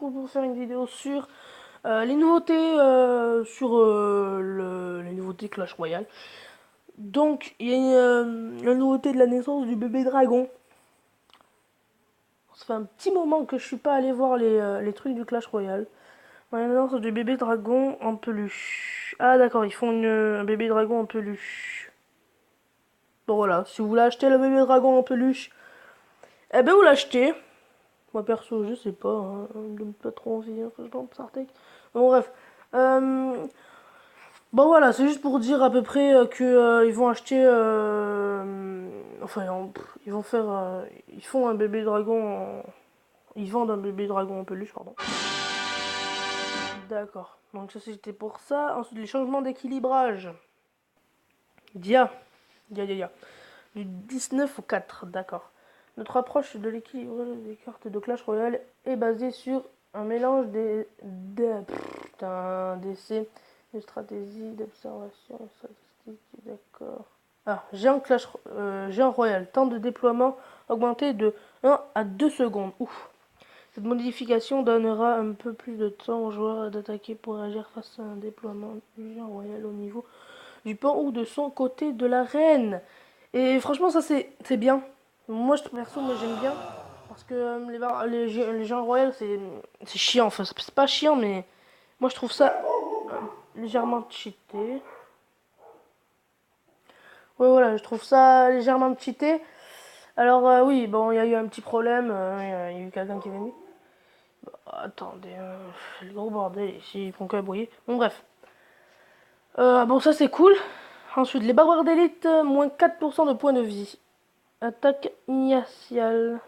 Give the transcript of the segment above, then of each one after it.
retrouve pour faire une vidéo sur les nouveautés les nouveautés Clash Royale. Donc, il y a la nouveauté de la naissance du bébé dragon. Ça fait un petit moment que je suis pas allé voir les trucs du Clash Royale. La naissance du bébé dragon en peluche. Ah d'accord, ils font un bébé dragon en peluche. Bon voilà, si vous voulez acheter le bébé dragon en peluche, eh ben vous l'achetez. Moi perso, je sais pas, hein, ça me donne pas trop envie, hein, franchement, Sartek. Bon bref. Bon voilà, c'est juste pour dire à peu près que ils vont acheter, enfin ils vont faire, ils font un bébé dragon, ils vendent un bébé dragon en peluche, pardon. D'accord. Donc ça c'était pour ça. Ensuite les changements d'équilibrage. Dia, dia. Du 19 au 4, d'accord. Notre approche de l'équilibre des cartes de Clash Royale est basée sur un mélange d'essais, de stratégie, d'observation, de statistique, d'accord. Ah, Géant Royal, temps de déploiement augmenté de 1 à 2 secondes. Ouf. Cette modification donnera un peu plus de temps aux joueurs d'attaquer pour agir face à un déploiement du Géant Royal au niveau du pan ou de son côté de l'arène. Et franchement, ça c'est bien. Moi, perso, moi j'aime bien. Parce que les gens royaux, c'est chiant. Enfin, c'est pas chiant, mais moi je trouve ça légèrement cheaté. Ouais, voilà, je trouve ça légèrement cheaté. Alors, oui, bon, il y a eu un petit problème. Il y a eu quelqu'un qui est venu. Attendez, le gros bordel ici, ils font que bruit. Bon, bref. Bon, ça c'est cool. Ensuite, les barbares d'élite, moins 4% de points de vie. Attaque initiale.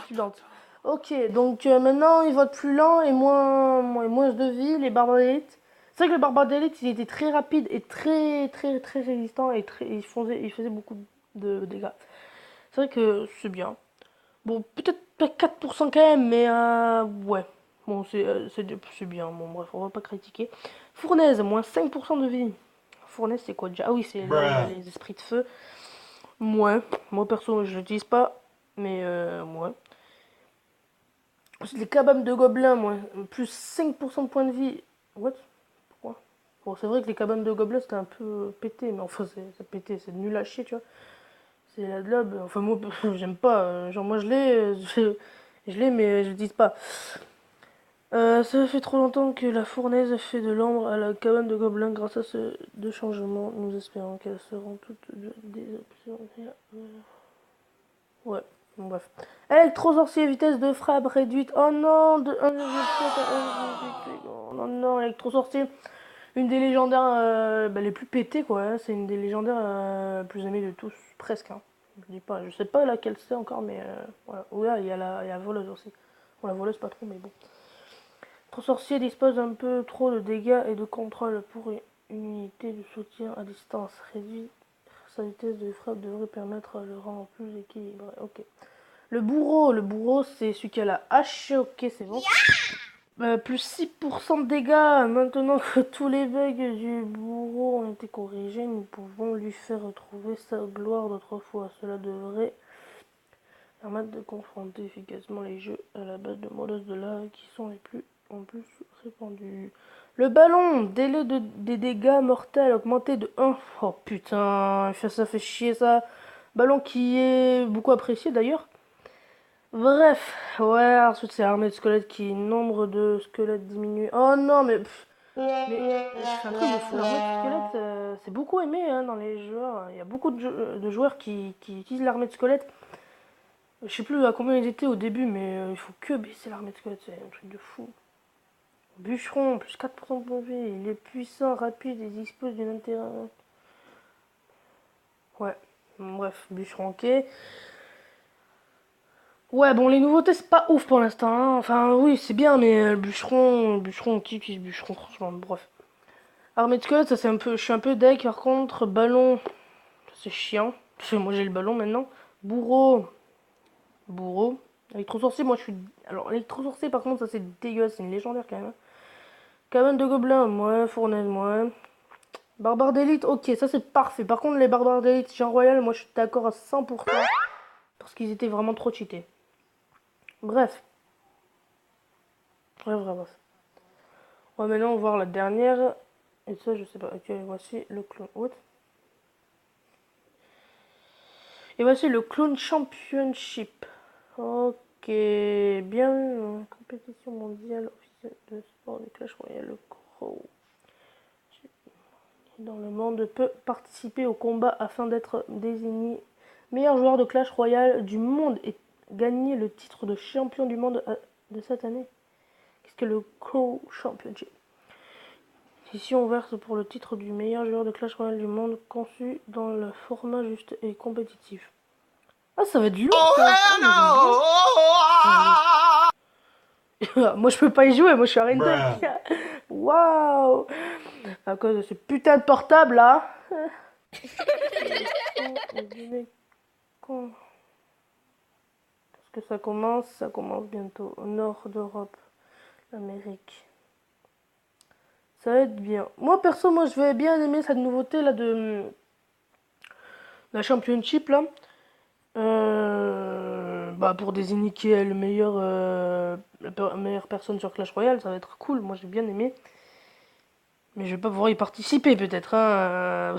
Suivante. Ok, donc maintenant ils votent plus lent et moins de vie, les barbares d'élite. C'est vrai que les barbares d'élite ils étaient très rapides et très résistants et ils faisaient beaucoup de dégâts. C'est vrai que c'est bien. Bon, peut-être pas 4% quand même, mais ouais. Bon, c'est bien. Bon, bref, on va pas critiquer. Fournaise, moins 5% de vie. Fournaise, c'est quoi déjà? Ah oui, c'est là où il y a les esprits de feu. Ouais, moi perso, je l'utilise pas, mais ouais. Les cabanes de gobelins, moi, plus 5% de points de vie. What? Pourquoi? Bon, c'est vrai que les cabanes de gobelins c'était un peu pété, mais enfin, c'est pété, c'est nul à chier, tu vois. C'est la globe. Enfin, moi, j'aime pas. Genre, moi, je l'ai, je l'ai, mais je l'utilise pas. Ça fait trop longtemps que la fournaise fait de l'ombre à la cabane de gobelins. Grâce à ce deux changements, nous espérons qu'elles seront toutes des options. Ouais, bon, bref. Électro-sorcier, vitesse de frappe réduite. Oh non, de 1,7 à 1,8. Oh non, non, électro-sorcier. Une des légendaires les plus pétées, quoi, hein. C'est une des légendaires plus aimées de tous, presque, hein. Je dis pas, je sais pas laquelle c'est encore, mais voilà. Ouais, il y a la voleuse aussi. Bon, la voleuse, pas trop, mais bon. Électro-sorcier dispose un peu trop de dégâts et de contrôle pour une unité de soutien à distance. Réduit. Sa vitesse de frappe devrait permettre le rendre plus équilibré. Ok. Le bourreau c'est celui qui a la hache. Ok, c'est bon. Plus 6% de dégâts. Maintenant que tous les bugs du bourreau ont été corrigés, nous pouvons lui faire retrouver sa gloire d'autrefois. Cela devrait permettre de confronter efficacement les jeux à la base de molosses de lave qui sont les plus en plus répandus. Le ballon, des dégâts mortels augmenté de 1. Oh putain, ça fait chier ça. Ballon qui est beaucoup apprécié d'ailleurs. Bref, ouais, ensuite c'est l'armée de squelettes qui nombre de squelettes diminue. Oh non, mais c'est un truc de fou. L'armée de squelettes, c'est beaucoup aimé hein, dans les joueurs. Il y a beaucoup de joueurs qui utilisent l'armée de squelettes. Je sais plus à combien ils étaient au début, mais il faut que baisser l'armée de squelettes, c'est un truc de fou. Bûcheron, plus 4% de vie. Il est puissant, rapide et dispose d'une intérêt. Ouais, bref, bûcheron, ok. Ouais, bon, les nouveautés, c'est pas ouf pour l'instant, hein. Enfin, oui, c'est bien, mais bûcheron, qui utilise bûcheron, franchement, bref. Armée de squelettes, ça c'est un peu. Je suis un peu deck, par contre, ballon, c'est chiant. Parce que moi j'ai le ballon maintenant. Bourreau, bourreau. Électro-sorcier, moi je suis. Alors, électro-sorcier, par contre, ça c'est dégueulasse, c'est une légendaire quand même, hein. Cabane de gobelins, ouais, fournaise, ouais. Barbare d'élite, ok, ça c'est parfait. Par contre, les barbares d'élite, Jean Royal, moi je suis d'accord à 100%. Parce qu'ils étaient vraiment trop cheatés. Bref. Ouais, vraiment. On va maintenant voir la dernière. Et ça, je sais pas. Ok, voici le clone. What? Et voici le Clone Championship. Ok, bien. Compétition mondiale officielle de sport du Clash Royale, le Crow. Dans le monde peut participer au combat afin d'être désigné meilleur joueur de Clash Royale du monde et gagner le titre de champion du monde de cette année. Qu'est-ce que le Crow Championship? Session ouverte pour le titre du meilleur joueur de Clash Royale du monde, conçu dans le format juste et compétitif. Ah, ça va être lourd ça. Ah, mais j'aime bien. Moi je peux pas y jouer, moi je suis à Random. Waouh. À cause de ce putain de portable là. Quand est-ce que ça commence? Ça commence bientôt. Au nord d'Europe, l'Amérique. Ça va être bien. Moi perso, moi je vais bien aimer cette nouveauté là de la Championship là. Bah pour désigner qui est le meilleur, la meilleure personne sur Clash Royale, ça va être cool. Moi j'ai bien aimé. Mais je vais pas pouvoir y participer peut-être. Hein.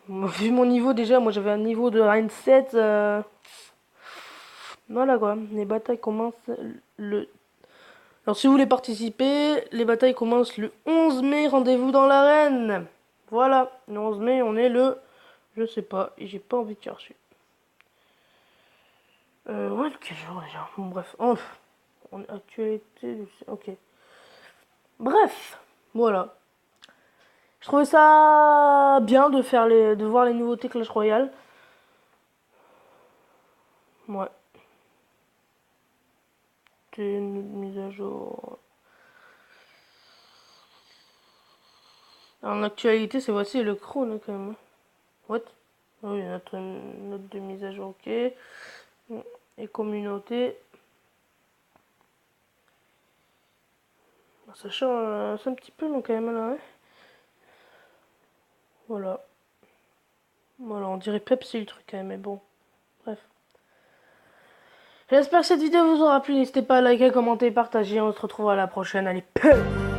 Vu mon niveau déjà, moi j'avais un niveau de Reign 7. Voilà quoi. Les batailles commencent le... Alors si vous voulez participer, les batailles commencent le 11 mai. Rendez-vous dans l'arène. Voilà. Le 11 mai, on est le... Je sais pas. Et j'ai pas envie de chercher. Ouais, quel jour déjà? Bon, bref. Oh, en actualité... Ok. Bref. Voilà. Je trouvais ça bien de faire de voir les nouveautés Clash Royale. Ouais. C'est une mise à jour. En actualité, c'est voici le Crown quand même. What? Ah oui, notre note de mise à jour, ok. Et communauté. Ça change un petit peu, donc quand même là. Hein. Voilà. Voilà, on dirait Pepsi le truc quand même, mais bon. Bref. J'espère que cette vidéo vous aura plu. N'hésitez pas à liker, commenter, partager. On se retrouve à la prochaine. Allez, peace!